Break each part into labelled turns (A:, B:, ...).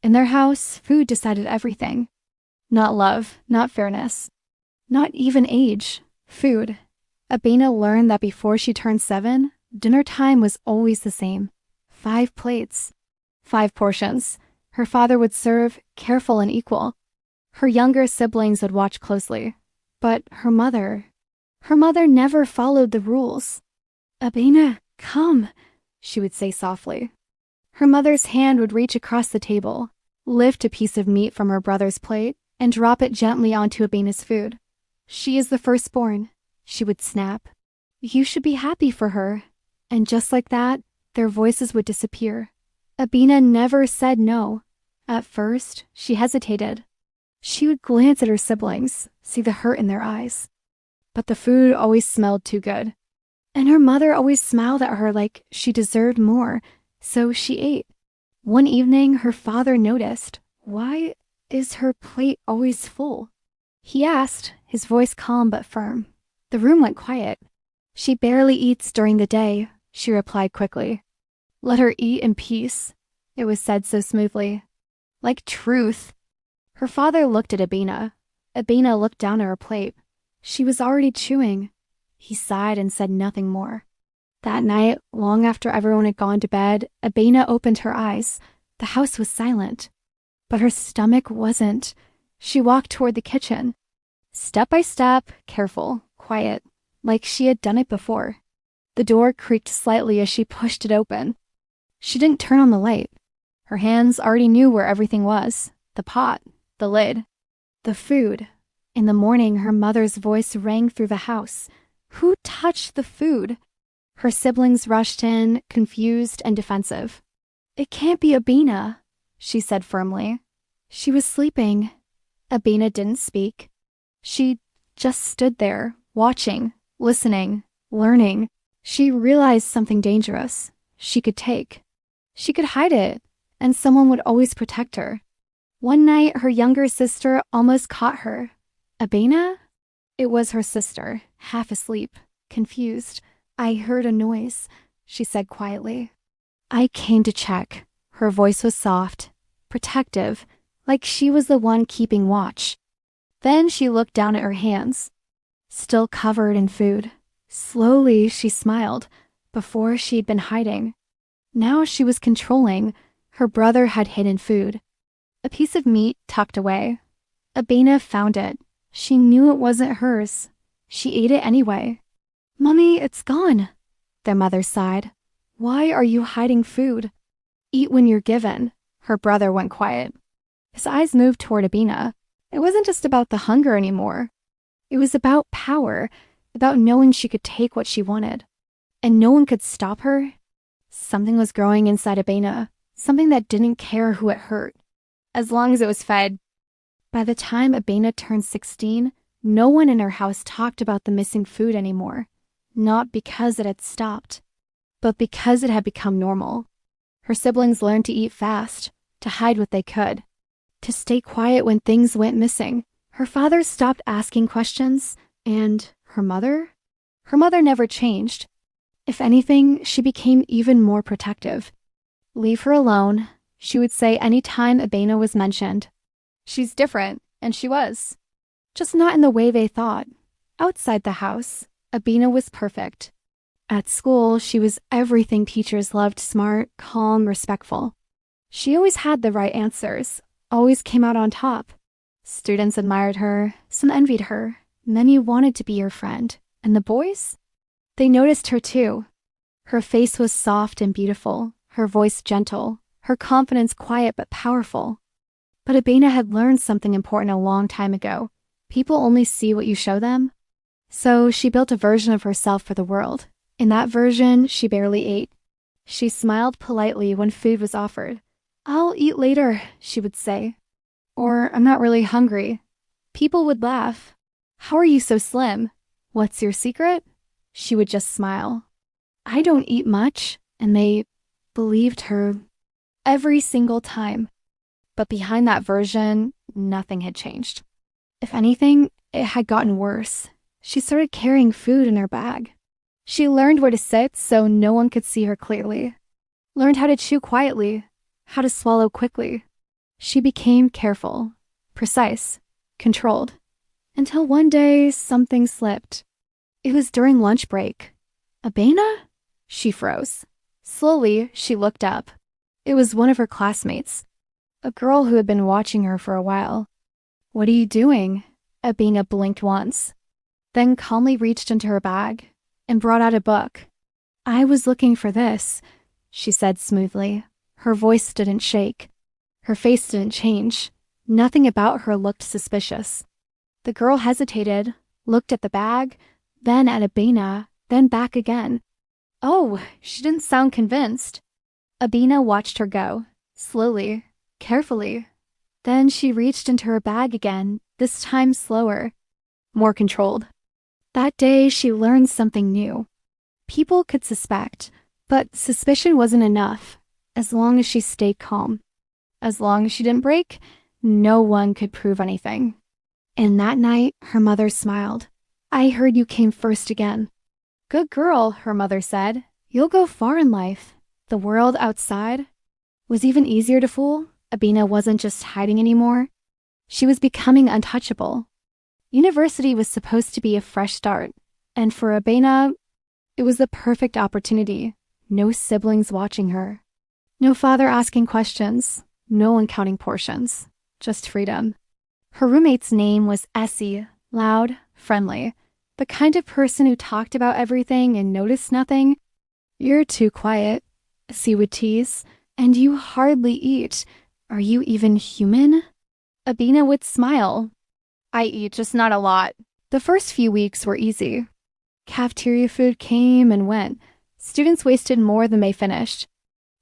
A: In their house, food decided everything. Not love, not fairness, not even age. Food. Abena learned that before she turned 7, dinner time was always the same. 5 plates. 5 portions. Her father would serve, careful and equal. Her younger siblings would watch closely. But her mother never followed the rules. "Abena, come," she would say softly. Her mother's hand would reach across the table, lift a piece of meat from her brother's plate, and drop it gently onto Abena's food. "She is the firstborn," she would snap. "You should be happy for her." And just like that, their voices would disappear. Abena never said no. At first, she hesitated. She would glance at her siblings, see the hurt in their eyes. But the food always smelled too good. And her mother always smiled at her like she deserved more, so she ate. One evening, her father noticed, "Why is her plate always full?" He asked, his voice calm but firm. The room went quiet. "She barely eats during the day," she replied quickly. "Let her eat in peace," it was said so smoothly. Like truth. Her father looked at Abena. Abena looked down at her plate. She was already chewing. He sighed and said nothing more. That night, long after everyone had gone to bed, Abena opened her eyes. The house was silent. But her stomach wasn't. She walked toward the kitchen. Step by step, careful, quiet, like she had done it before. The door creaked slightly as she pushed it open. She didn't turn on the light. Her hands already knew where everything was. The pot, the lid, the food. In the morning, her mother's voice rang through the house. Who touched the food? Her siblings rushed in, confused and defensive. "It can't be Abena," she said firmly. She was sleeping. Abena didn't speak. She just stood there, watching, listening, learning. She realized something dangerous. She could take. She could hide it, and someone would always protect her. One night, her younger sister almost caught her. "Abena?" It was her sister, half asleep, confused. "I heard a noise," she said quietly. "I came to check." Her voice was soft, protective, like she was the one keeping watch. Then she looked down at her hands, still covered in food. Slowly, she smiled. Before, she had been hiding. Now she was controlling. Her brother had hidden food. A piece of meat tucked away. Abena found it. She knew it wasn't hers. She ate it anyway. "Mommy, it's gone," their mother sighed. "Why are you hiding food?" "Eat when you're given." Her brother went quiet. His eyes moved toward Abena. It wasn't just about the hunger anymore. It was about power, about knowing she could take what she wanted. And no one could stop her. Something was growing inside Abena, something that didn't care who it hurt, as long as it was fed. By the time Abena turned 16, no one in her house talked about the missing food anymore. Not because it had stopped, but because it had become normal. Her siblings learned to eat fast, to hide what they could, to stay quiet when things went missing. Her father stopped asking questions, and her mother? Her mother never changed. If anything, she became even more protective. "Leave her alone," she would say any time Abena was mentioned. "She's different," and she was. Just not in the way they thought. Outside the house, Abena was perfect. At school, she was everything teachers loved: smart, calm, respectful. She always had the right answers, always came out on top. Students admired her, some envied her, many wanted to be her friend. And the boys? They noticed her too. Her face was soft and beautiful, her voice gentle, her confidence quiet but powerful. But Abena had learned something important a long time ago. People only see what you show them. So she built a version of herself for the world. In that version, she barely ate. She smiled politely when food was offered. "I'll eat later," she would say. Or, "I'm not really hungry." People would laugh. "How are you so slim? What's your secret?" She would just smile. "I don't eat much," and they believed her every single time. But behind that version, nothing had changed. If anything, it had gotten worse. She started carrying food in her bag. She learned where to sit so no one could see her clearly. Learned how to chew quietly, how to swallow quickly. She became careful, precise, controlled, until one day something slipped. It was during lunch break. Abena? She froze. Slowly, she looked up. It was one of her classmates, a girl who had been watching her for a while. "What are you doing?" Abena blinked once, then calmly reached into her bag and brought out a book. "I was looking for this," she said smoothly. Her voice didn't shake. Her face didn't change. Nothing about her looked suspicious. The girl hesitated, looked at the bag, then at Abena, then back again. Oh, she didn't sound convinced. Abena watched her go, slowly, carefully. Then she reached into her bag again, this time slower, more controlled. That day, she learned something new. People could suspect, but suspicion wasn't enough, as long as she stayed calm. As long as she didn't break, no one could prove anything. And that night, her mother smiled. "I heard you came first again." "Good girl," her mother said. "You'll go far in life." The world outside was even easier to fool. Abena wasn't just hiding anymore. She was becoming untouchable. University was supposed to be a fresh start, and for Abena, it was the perfect opportunity. No siblings watching her. No father asking questions. No one counting portions. Just freedom. Her roommate's name was Essie, loud, friendly. The kind of person who talked about everything and noticed nothing. "You're too quiet," Essie would tease. "And you hardly eat. Are you even human?" Abena would smile. "I eat, just not a lot." The first few weeks were easy. Cafeteria food came and went. Students wasted more than they finished.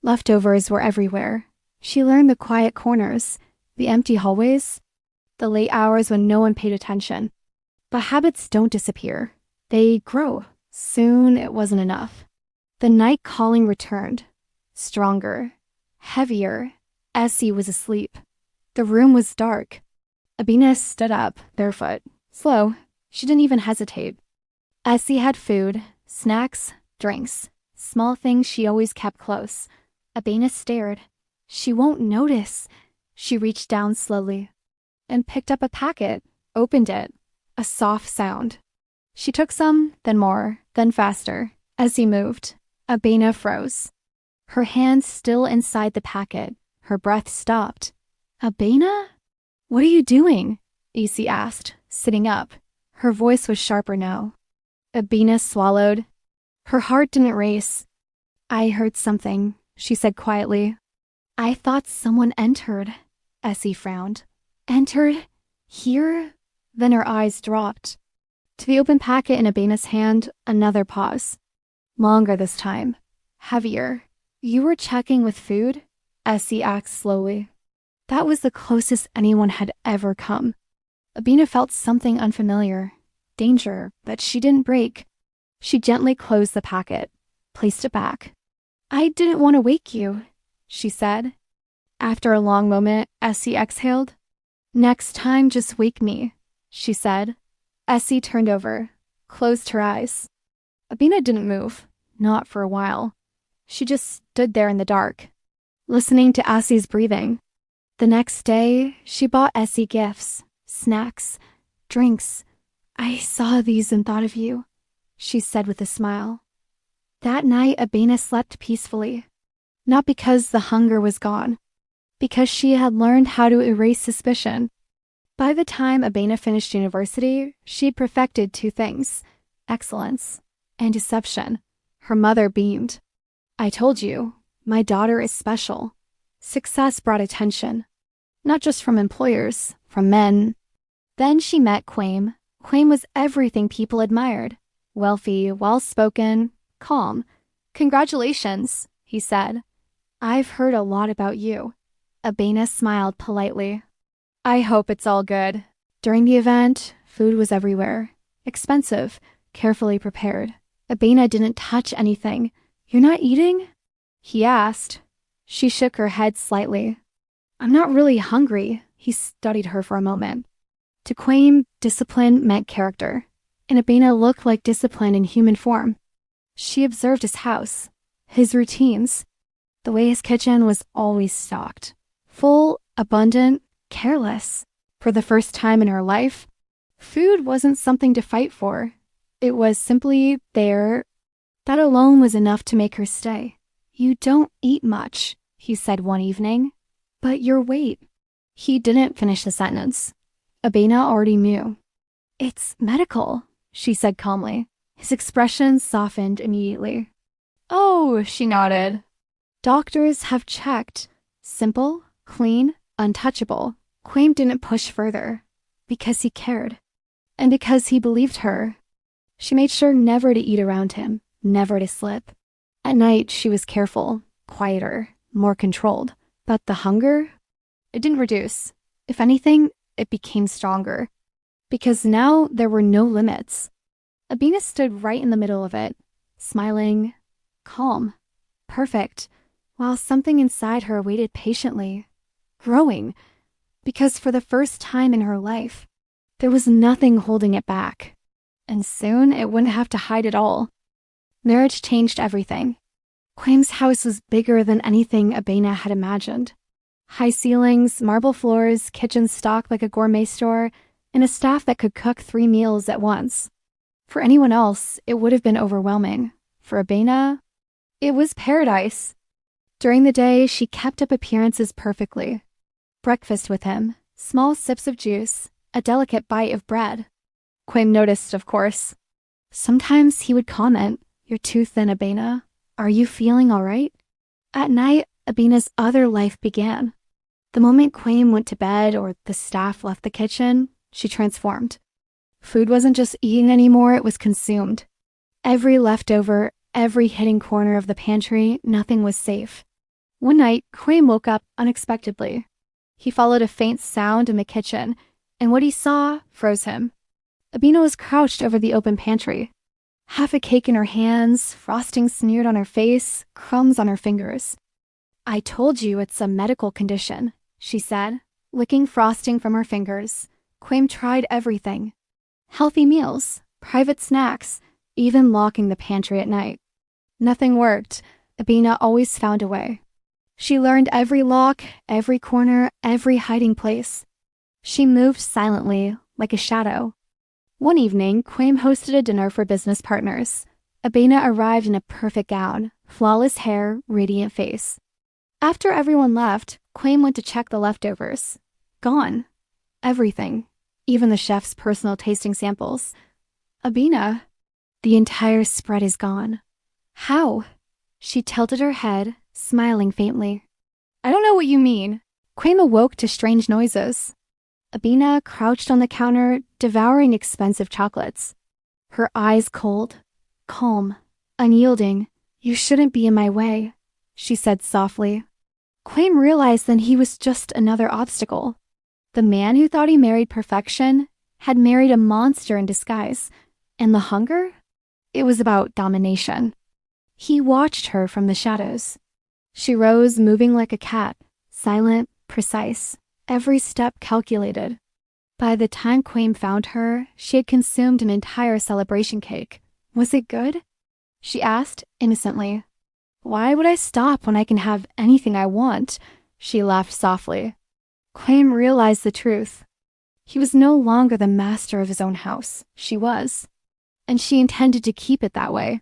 A: Leftovers were everywhere. She learned the quiet corners, the empty hallways, the late hours when no one paid attention. But habits don't disappear. They grow. Soon it wasn't enough. The night calling returned. Stronger. Heavier. Essie was asleep. The room was dark. Abena stood up, barefoot. Slow. She didn't even hesitate. Essie had food, snacks, drinks. Small things she always kept close. Abena stared. She won't notice. She reached down slowly and picked up a packet, opened it. A soft sound. She took some, then more, then faster. As he moved, Abena froze. Her hand still inside the packet. Her breath stopped. "Abena? What are you doing?" Essie asked, sitting up. Her voice was sharper now. Abena swallowed. Her heart didn't race. "I heard something," she said quietly. "I thought someone entered." Essie frowned. "Entered? Here?" Then her eyes dropped. To the open packet in Abena's hand, another pause. Longer this time. Heavier. "You were checking with food?" Essie asked slowly. That was the closest anyone had ever come. Abena felt something unfamiliar. Danger, but she didn't break. She gently closed the packet, placed it back. "I didn't want to wake you," she said. After a long moment, Essie exhaled. "Next time, just wake me," she said. Essie turned over, closed her eyes. Abena didn't move, not for a while. She just stood there in the dark, listening to Essie's breathing. The next day, she bought Essie gifts, snacks, drinks. "I saw these and thought of you," she said with a smile. That night, Abena slept peacefully. Not because the hunger was gone, because she had learned how to erase suspicion. By the time Abena finished university, she'd perfected two things: excellence and deception. Her mother beamed. "I told you, my daughter is special." Success brought attention, not just from employers, from men. Then she met Kwame. Kwame was everything people admired. Wealthy, well-spoken, calm. "Congratulations," he said. "I've heard a lot about you." Abena smiled politely. "I hope it's all good." During the event, food was everywhere. Expensive, carefully prepared. Abena didn't touch anything. "You're not eating?" he asked. She shook her head slightly. "I'm not really hungry." He studied her for a moment. To Kwame, discipline meant character, and Abena looked like discipline in human form. She observed his house, his routines, the way his kitchen was always stocked. Full, abundant, careless. For the first time in her life, food wasn't something to fight for. It was simply there. That alone was enough to make her stay. "You don't eat much," he said one evening. "But your weight." He didn't finish the sentence. Abena already knew. "It's medical," she said calmly. His expression softened immediately. "Oh," she nodded. "Doctors have checked. Simple, clean, untouchable." Kwame didn't push further, because he cared, and because he believed her. She made sure never to eat around him, never to slip. At night, she was careful, quieter, more controlled. But the hunger, it didn't reduce. If anything, it became stronger. Because now there were no limits. Abena stood right in the middle of it, smiling, calm, perfect, while something inside her waited patiently, growing. Because for the first time in her life, there was nothing holding it back. And soon it wouldn't have to hide it all. Marriage changed everything. Kwame's house was bigger than anything Abena had imagined. High ceilings, marble floors, kitchen stocked like a gourmet store, and a staff that could cook 3 meals at once. For anyone else, it would have been overwhelming. For Abena, it was paradise. During the day, she kept up appearances perfectly. Breakfast with him, small sips of juice, a delicate bite of bread. Kwame noticed, of course. Sometimes he would comment, "You're too thin, Abena. Are you feeling all right?" At night, Abena's other life began. The moment Kwame went to bed or the staff left the kitchen, she transformed. Food wasn't just eaten anymore, it was consumed. Every leftover, every hidden corner of the pantry, nothing was safe. One night, Kwame woke up unexpectedly. He followed a faint sound in the kitchen, and what he saw froze him. Abena was crouched over the open pantry. Half a cake in her hands, frosting smeared on her face, crumbs on her fingers. "I told you it's a medical condition," she said, licking frosting from her fingers. Kwame tried everything. Healthy meals, private snacks, even locking the pantry at night. Nothing worked. Abena always found a way. She learned every lock, every corner, every hiding place. She moved silently, like a shadow. One evening, Kwame hosted a dinner for business partners. Abena arrived in a perfect gown, flawless hair, radiant face. After everyone left, Kwame went to check the leftovers. Gone. Everything. Even the chef's personal tasting samples. "Abena, the entire spread is gone." "How?" She tilted her head, smiling faintly. "I don't know what you mean." Kwame awoke to strange noises. Abena crouched on the counter, devouring expensive chocolates. Her eyes cold, calm, unyielding. "You shouldn't be in my way," she said softly. Kwame realized then he was just another obstacle. The man who thought he married perfection had married a monster in disguise. And the hunger? It was about domination. He watched her from the shadows. She rose, moving like a cat, silent, precise, every step calculated. By the time Kwame found her, she had consumed an entire celebration cake. "Was it good?" she asked, innocently. "Why would I stop when I can have anything I want?" She laughed softly. Kwame realized the truth. He was no longer the master of his own house. She was. And she intended to keep it that way.